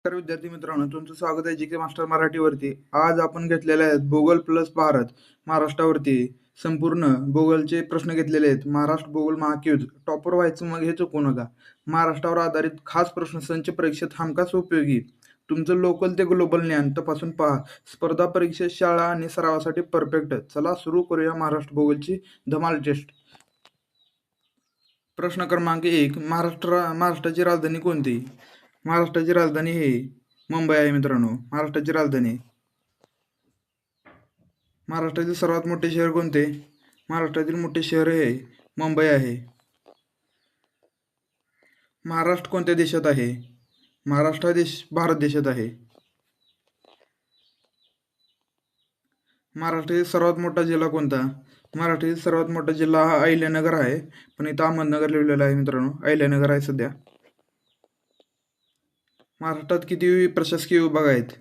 तर विद्यार्थी मित्रांनो, तुमचं स्वागत आहे जी.के मास्टर मराठीवरती. आज आपण घेतलेले आहेत भूगोल प्लस भारत महाराष्ट्रावरती संपूर्ण भूगोलचे प्रश्न घेतलेले आहेत. महाराष्ट्र भूगोल महाक्यूज टॉपर व्हायचं मग हे चुकू नका. महाराष्ट्रावर आधारित खास प्रश्नसंच परीक्षेत हमखास उपयोगी. तुमचं लोकल ते ग्लोबल ज्ञान तपासून पहा. स्पर्धा परीक्षेत शाळा आणि सरावासाठी परफेक्ट. चला सुरू करूया महाराष्ट्र भूगोलची धमाल टेस्ट. प्रश्न क्रमांक 1. महाराष्ट्राची राजधानी कोणती? महाराष्ट्राची राजधानी हे मुंबई आहे मित्रांनो. महाराष्ट्राची राजधानी. महाराष्ट्रातील सर्वात मोठे शहर कोणते? महाराष्ट्रातील मोठे शहर हे मुंबई आहे. महाराष्ट्र कोणत्या देशात आहे? महाराष्ट्र हा देश भारत देशात आहे. महाराष्ट्रातील सर्वात मोठा जिल्हा कोणता? महाराष्ट्रातील सर्वात मोठा जिल्हा हा अहिल्यानगर आहे, पण इथं अहमदनगर लिहिलेलं आहे मित्रांनो. अहिल्यानगर आहे सध्या. महाराष्ट्रात किती प्रशासकीय विभाग आहेत?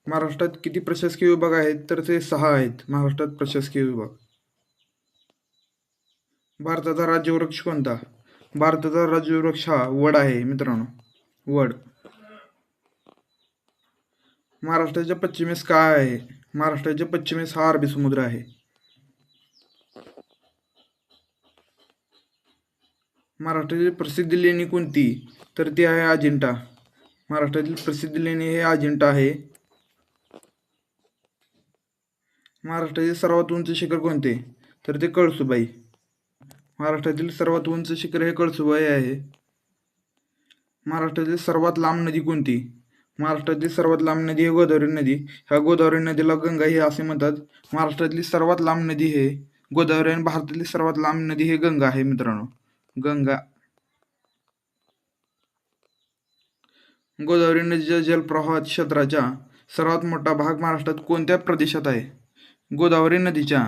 महाराष्ट्रात किती प्रशासकीय विभाग आहेत? तर ते 6 आहेत महाराष्ट्रात प्रशासकीय विभाग. भारताचा राज्यवृक्ष कोणता? भारताचा राज्यवृक्ष हा वड आहे मित्रांनो. वड. महाराष्ट्राच्या पश्चिमेस काय आहे? महाराष्ट्राच्या पश्चिमेस हा अरबी समुद्र आहे. महाराष्ट्रातील प्रसिद्ध लेणी कोणती? तर ती आहे अजिंठा. महाराष्ट्रातील प्रसिद्ध लेणी हे अजिंठा आहे. महाराष्ट्रातील सर्वात उंच शिखर कोणते? तर ते कळसुबाई. महाराष्ट्रातील सर्वात उंच शिखर हे कळसुबाई आहे. महाराष्ट्रातील सर्वात लांब नदी कोणती? महाराष्ट्रातील सर्वात लांब नदी हे गोदावरी नदी. ह्या गोदावरी नदीला गंगा हे असे म्हणतात. महाराष्ट्रातली सर्वात लांब नदी हे गोदावरी आणि भारतातली सर्वात लांब नदी हे गंगा आहे मित्रांनो. गंगा. गोदावरी नदीच्या जलप्रवाह क्षेत्राचा सर्वात मोठा भाग महाराष्ट्रात कोणत्या प्रदेशात आहे? गोदावरी नदीच्या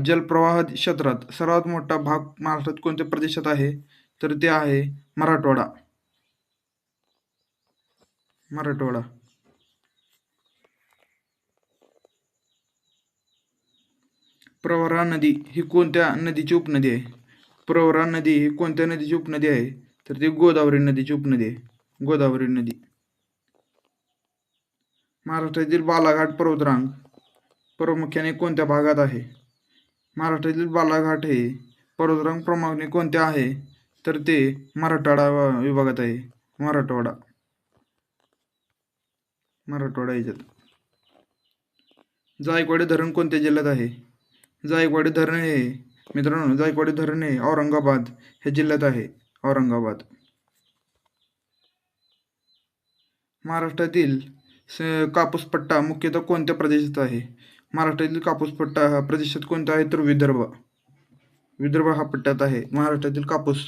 जलप्रवाह क्षेत्रात सर्वात मोठा भाग महाराष्ट्रात कोणत्या प्रदेशात आहे? तर ते आहे मराठवाडा. मराठवाडा. प्रवरा नदी ही कोणत्या नदीची उपनदी आहे? प्रवरा नदी ही कोणत्या नदीची उपनदी आहे? तर ती गोदावरी नदीची उपनदी आहे. गोदावरी नदी. महाराष्ट्रातील बालाघाट पर्वतरांग प्रामुख्याने कोणत्या भागात आहे? महाराष्ट्रातील बालाघाट हे पर्वतरांग प्रामुख्याने कोणत्या आहे? तर ते मराठवाडा विभागात आहे. मराठवाडा. मराठवाडा याच्यात. जायकवाडी धरण कोणत्या जिल्ह्यात आहे? जायकवाडी धरण हे मित्रांनो, जायकवाडी धरण हे औरंगाबाद हे जिल्ह्यात आहे. औरंगाबाद. महाराष्ट्रातील कापूस पट्टा मुख्यतः कोणत्या प्रदेशात आहे? महाराष्ट्रातील कापूस पट्टा हा प्रदेशात कोणता आहे? तर विदर्भ. विदर्भ हा पट्ट्यात आहे महाराष्ट्रातील कापूस.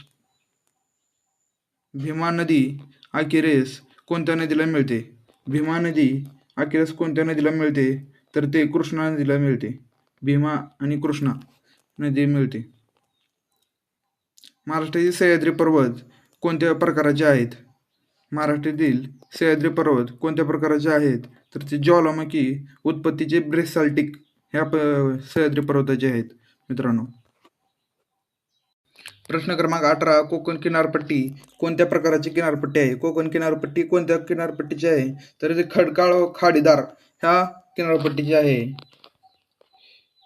भीमा नदी अखेरीस कोणत्या नदीला मिळते? भीमा नदी अखेरीस कोणत्या नदीला मिळते? तर ते कृष्णा नदीला मिळते. भीमा आणि कृष्णा नदी मिळते. महाराष्ट्रातील सह्याद्री पर्वत कोणत्या प्रकारचे आहेत? महाराष्ट्रातील सह्याद्री पर्वत कोणत्या प्रकारचे आहेत? तर ते ज्वालामुखी उत्पत्तीचे बेसाल्टिक ह्या सह्याद्री पर्वताचे आहेत मित्रांनो. प्रश्न क्रमांक 18. कोकण किनारपट्टी कोणत्या प्रकारची किनारपट्टी आहे? कोकण किनारपट्टी कोणत्या किनारपट्टीची आहे? तर ते खडकाळ व खाडीदार ह्या किनारपट्टीची आहे.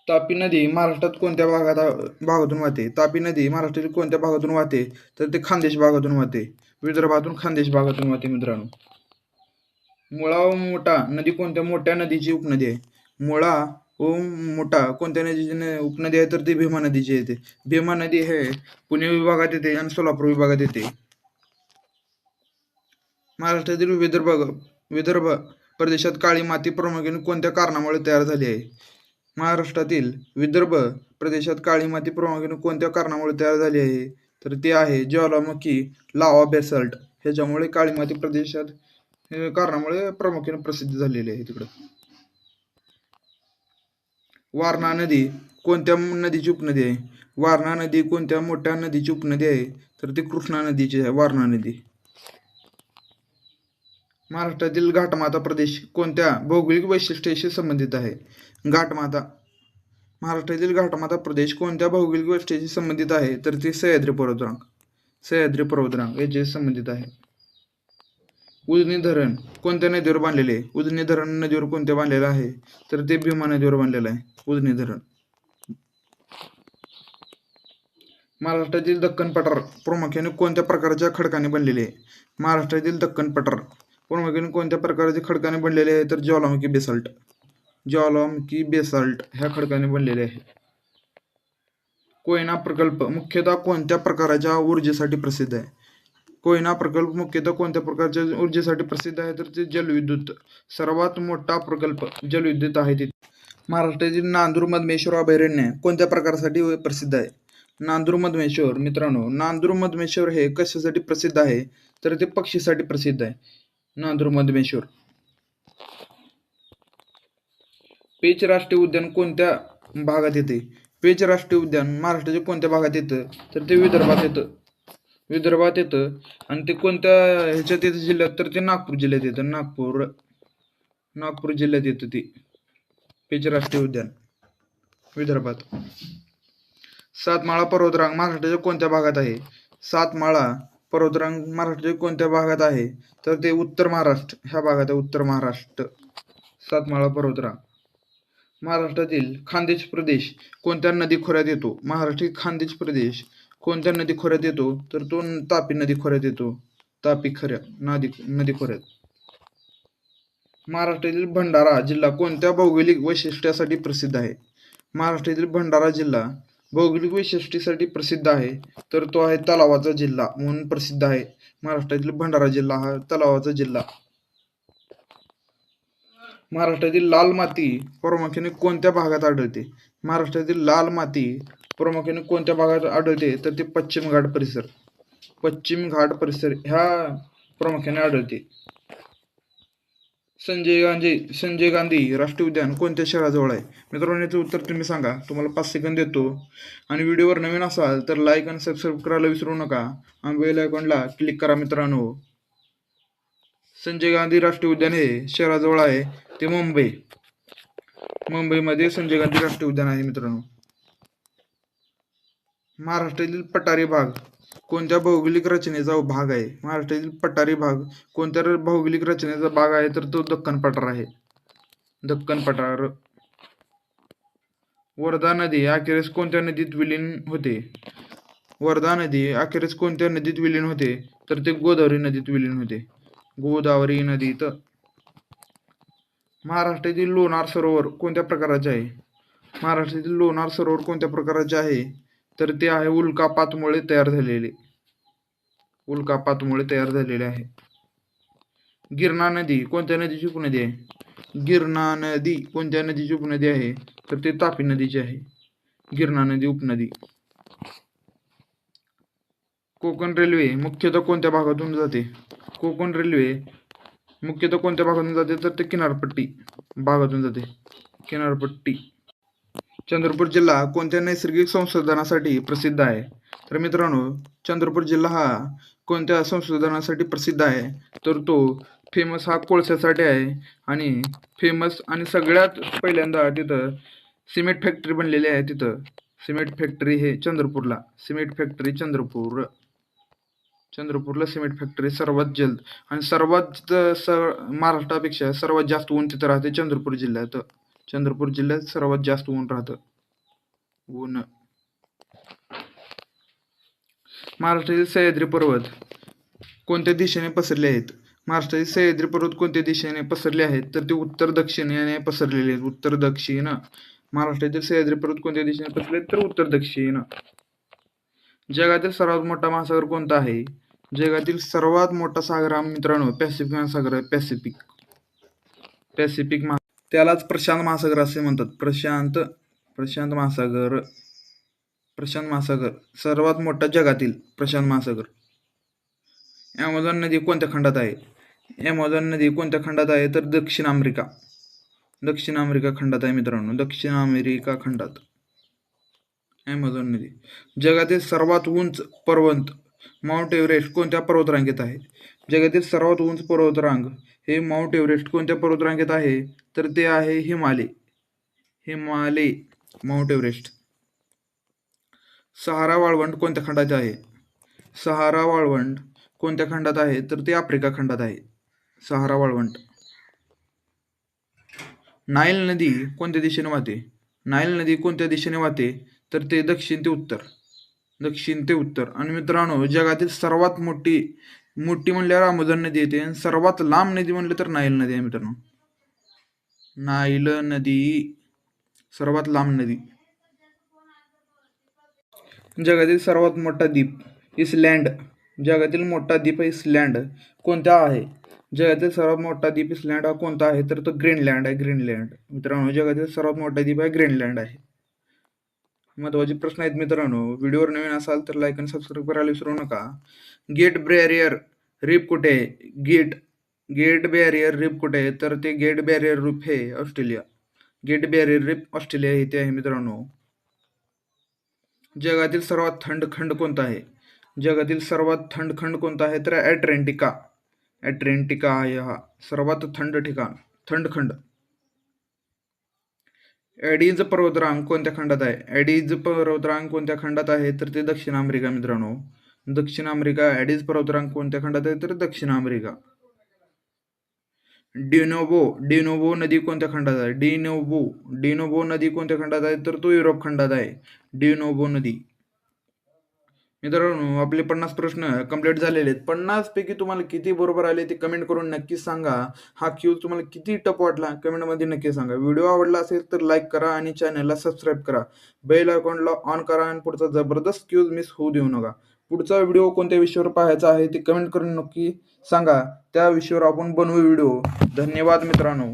तापी नदी महाराष्ट्रात कोणत्या भागातून वाहते? तापी नदी महाराष्ट्रातील कोणत्या भागातून वाहते? तर ते खानदेश भागातून वाहते. विदर्भातून खानदेश भागातून वाहते मित्रांनो. मुळा व मोठा नदी कोणत्या मोठ्या नदीची उपनदी आहे? मुळा व मोठा कोणत्या नदीची उपनदी आहे? तर ती भीमा नदीची येते. भीमा नदी हे पुणे विभागात येते आणि सोलापूर विभागात येते. महाराष्ट्रातील विदर्भ प्रदेशात काळी माती प्रामुख्याने कोणत्या कारणामुळे तयार झाली आहे? महाराष्ट्रातील विदर्भ प्रदेशात काळी माती प्रामुख्याने कोणत्या कारणामुळे तयार झाली आहे? तर ते आहे ज्वालामुखी लावा बेसाल्ट. ह्याच्यामुळे काळी माती प्रदेशात कारणामुळे प्रामुख्याने प्रसिद्ध झालेली आहे तिकडं. वारणा नदी कोणत्या नदीची उपनदी आहे? वारणा नदी कोणत्या मोठ्या नदीची उपनदी आहे? तर ती कृष्णा नदीची आहे. वारणा नदी. महाराष्ट्रातील घाटमाता प्रदेश कोणत्या भौगोलिक वैशिष्ट्याशी संबंधित आहे? घाटमाता. महाराष्ट्रातील घाटमाता प्रदेश कोणत्या भौगोलिक वैशिष्ट्याशी संबंधित आहे? तर ते सह्याद्री पर्वतरांग. सह्याद्री पर्वतरांग याच्याशी संबंधित आहे. उजनी धरण कोणत्या नदीवर बांधलेले आहे? उजनी धरण नदीवर कोणत्या बांधलेलं आहे? तर ते भीमा नदीवर बांधलेलं आहे उजनी धरण. महाराष्ट्रातील दक्खन पठार प्रामुख्याने कोणत्या प्रकारच्या खडकाने बनलेले आहे? महाराष्ट्रातील दक्खन पठार प्रामुख्याने कोणत्या प्रकारचे खडकाने बनलेले आहे? तर ज्वालामुखी बेसाल्ट. ज्वालामुखी बेसाल्ट ह्या खडकाने बनलेले आहे. कोयना प्रकल्प मुख्यतः कोणत्या प्रकारच्या ऊर्जेसाठी प्रसिद्ध आहे? कोयना प्रकल्प मुख्यतः कोणत्या प्रकारच्या ऊर्जेसाठी प्रसिद्ध आहे? तर ते जलविद्युत. सर्वात मोठा प्रकल्प जलविद्युत आहे ते. महाराष्ट्रातील नांदूर मधमेश्वर अभयारण्य कोणत्या प्रकारासाठी प्रसिद्ध आहे? नांदूर मधमेश्वर मित्रांनो, नांदूर मधमेश्वर हे कशासाठी प्रसिद्ध आहे? तर ते पक्षीसाठी प्रसिद्ध आहे नांदूर मधमेश्वर. पेच राष्ट्रीय उद्यान कोणत्या भागात येते? पेच राष्ट्रीय उद्यान महाराष्ट्राच्या कोणत्या भागात येतं? तर ते विदर्भात येतं. विदर्भात येतं आणि ते कोणत्या ह्याच्यात येतं जिल्ह्यात? तर ते नागपूर जिल्ह्यात येतं. नागपूर जिल्ह्यात येतं ते पेच राष्ट्रीय उद्यान विदर्भात. सातमाळा पर्वतरांग महाराष्ट्राच्या कोणत्या भागात आहे? सातमाळा पर्वतरांग महाराष्ट्राच्या कोणत्या भागात आहे? तर ते उत्तर महाराष्ट्र ह्या भागात आहे. उत्तर महाराष्ट्र सातमाळा पर्वतरांग. महाराष्ट्रातील खानदेश प्रदेश कोणत्या नदी खोऱ्यात येतो? महाराष्ट्रातील खानदेश प्रदेश कोणत्या नदी खोऱ्यात येतो? तर तो तापी नदी खोऱ्यात येतो. तापी नदी खोऱ्यात. महाराष्ट्रातील भंडारा जिल्हा कोणत्या भौगोलिक वैशिष्ट्यासाठी प्रसिद्ध आहे? महाराष्ट्रातील भंडारा जिल्हा भौगोलिक वैशिष्ट्यासाठी प्रसिद्ध आहे. तर तो आहे तलावाचा जिल्हा म्हणून प्रसिद्ध आहे. महाराष्ट्रातील भंडारा जिल्हा हा तलावाचा जिल्हा. महाराष्ट्रातील लाल माती प्रामुख्याने कोणत्या भागात आढळते? महाराष्ट्रातील लाल माती प्रामुख्याने कोणत्या भागात आढळते? तर ते पश्चिम घाट परिसर. पश्चिम घाट परिसर ह्या प्रामुख्याने आढळते. संजय गांधी राष्ट्रीय उद्यान कोणत्या शहराजवळ आहे? मित्रांनो, याचं उत्तर तुम्ही सांगा. तुम्हाला 5 सेकंद देतो. आणि व्हिडिओवर नवीन असाल तर लाईक आणि सबस्क्राईब करायला विसरू नका आणि बेल आयकॉनला क्लिक करा. मित्रांनो, संजय गांधी राष्ट्रीय उद्यान हे शहराजवळ आहे ते मुंबईमध्ये संजय गांधी राष्ट्रीय उद्यान आहे. मित्रांनो, महाराष्ट्रातील पठारी भाग कोणत्या भौगोलिक रचनेचा भाग आहे? महाराष्ट्रातील पठारी भाग कोणत्या भौगोलिक रचनेचा भाग आहे? तर तो दक्खन पठार आहे. दक्खन पठार. वर्धा नदी अखेरीस कोणत्या नदीत विलीन होते? वर्धा नदी अखेरीस कोणत्या नदीत विलीन होते? तर ते गोदावरी नदीत विलीन होते. गोदावरी नदीत. महाराष्ट्रातील लोणार सरोवर कोणत्या प्रकारचे आहे? महाराष्ट्रातील लोणार सरोवर कोणत्या प्रकारचे आहे? तर ते आहे उल्कापातमुळे तयार झालेले. उल्कापातमुळे तयार झालेले आहे. गिरणा नदी कोणत्या नदीची उपनदी आहे? गिरणा नदी कोणत्या नदीची उपनदी आहे? तर ते तापी नदीची आहे. गिरणा नदी उपनदी. कोकण रेल्वे मुख्यतः कोणत्या भागातून जाते? कोकण रेल्वे मुख्यतः कोणत्या भागातून जाते? तर ते किनारपट्टी भागातून जाते. किनारपट्टी. चंद्रपूर जिल्हा कोणत्या नैसर्गिक संशोधनासाठी प्रसिद्ध आहे? तर मित्रांनो, चंद्रपूर जिल्हा हा कोणत्या संशोधनासाठी प्रसिद्ध आहे? तर तो फेमस हा कोळशासाठी आहे. आणि फेमस आणि सगळ्यात पहिल्यांदा तिथं सिमेंट फॅक्टरी बनलेली आहे. तिथं सिमेंट फॅक्टरी हे चंद्रपूरला. सिमेंट फॅक्टरी चंद्रपूरला सिमेंट फॅक्टरी सर्वात जलद आणि सर्वात महाराष्ट्रापेक्षा सर्वात जास्त ऊन तिथं राहते चंद्रपूर जिल्ह्यात. चंद्रपूर जिल्ह्यात सर्वात जास्त ऊन राहतं. ऊन. महाराष्ट्रातील सह्याद्री पर्वत कोणत्या दिशेने पसरले आहेत? महाराष्ट्रातील सह्याद्री पर्वत कोणत्या दिशेने पसरले आहेत? तर ते उत्तर दक्षिणेने पसरलेले आहेत. उत्तर दक्षिण. महाराष्ट्रातील सह्याद्री पर्वत कोणत्या दिशेने पसरले आहेत? तर उत्तर दक्षिण. जगातील सर्वात मोठा महासागर कोणता आहे? जगातील सर्वात मोठा सागर हा मित्रांनो पॅसिफिक महासागर आहे. पॅसिफिक त्यालाच प्रशांत महासागर असे म्हणतात. प्रशांत महासागर सर्वात मोठा जगातील प्रशांत महासागर. ॲमेझॉन नदी कोणत्या खंडात आहे? ॲमेझॉन नदी कोणत्या खंडात आहे? तर दक्षिण अमेरिका खंडात आहे. मित्रांनो, दक्षिण अमेरिका खंडात ॲमेझॉन नदी. जगातील सर्वात उंच पर्वत माउंट एव्हरेस्ट कोणत्या पर्वतरांगेत आहे? जगातील सर्वात उंच पर्वतरांग हे माउंट एव्हरेस्ट कोणत्या पर्वतरांगेत आहे? तर ते आहे हिमालय माउंट एव्हरेस्ट. सहारा वाळवंट कोणत्या खंडात आहे? सहारा वाळवंट कोणत्या खंडात आहे? तर ते आफ्रिका खंडात आहे. सहारा वाळवंट. नाईल नदी कोणत्या दिशेने वाहते? नाईल नदी कोणत्या दिशेने वाहते? तर ते दक्षिण ते उत्तर. दक्षिण ते उत्तर. आणि मित्रांनो, जगातील सर्वात मोठी मोठी म्हणल्यावर अमेझॉन नदी येते आणि सर्वात लांब नदी म्हणलं तर नाईल नदी आहे मित्रांनो. नाईल नदी सर्वात लांब नदी. जगातील सर्वात मोठा द्वीप इस्लँड. जगातील मोठा द्वीप इस्लँड कोणता आहे? जगातील सर्वात मोठा द्वीप इस्लँड हा कोणता आहे? तर तो ग्रीनलँड आहे. ग्रीनलँड मित्रांनो, जगातील सर्वात मोठा द्वीप आहे ग्रीनलँड आहे. महत्त्वाचे प्रश्न आहेत मित्रांनो. व्हिडिओवर नवीन असाल तर लाईक आणि सबस्क्राईब करायला विसरू नका. गेट बॅरियर रीफ कुठे आहे? गेट बॅरियर रीफ कुठे आहे? तर ते गेट बॅरियर रीफ हे Australia. Great barrier reef Australia येथे आहे मित्रांनो. जगातील सर्वात थंड खंड कोणता आहे? जगातील सर्वात थंड खंड कोणता आहे? तर अटलांटिका. अटलांटिका आहे हा सर्वात थंड ठिकाण, थंड खंड. ॲडीज पर्वतरांग कोणत्या खंडात आहे? ॲडीज पर्वतरांग कोणत्या खंडात आहे? तर ते दक्षिण अमेरिका मित्रांनो. दक्षिण अमेरिका. ॲडीज पर्वतरांग कोणत्या खंडात आहे? तर दक्षिण अमेरिका. डिनोबो नदी कोणत्या खंडात आहे? डिनोबो नदी कोणत्या खंडात आहे? तर तो युरोप खंडात आहे. डिनोबो नदी. मित्रांनो, आपले 50 प्रश्न कंप्लीट झालेले आहेत. 50 पैकी तुम्हाला किती बरोबर आले ते कमेंट करून नक्कीच सांगा. हा क्यूज तुम्हाला किती टफ वाटला कमेंटमध्ये नक्की सांगा. व्हिडिओ आवडला असेल तर लाईक करा आणि चॅनलला सबस्क्राईब करा. बेल आयकॉनला ऑन करा आणि पुढचा जबरदस्त क्यूज मिस होऊ देऊ नका. पुढचा व्हिडिओ कोणत्या विषयावर पाहायचा आहे ते कमेंट करून नक्की सांगा. त्या विषयावर आपण बनवू व्हिडिओ. धन्यवाद मित्रांनो.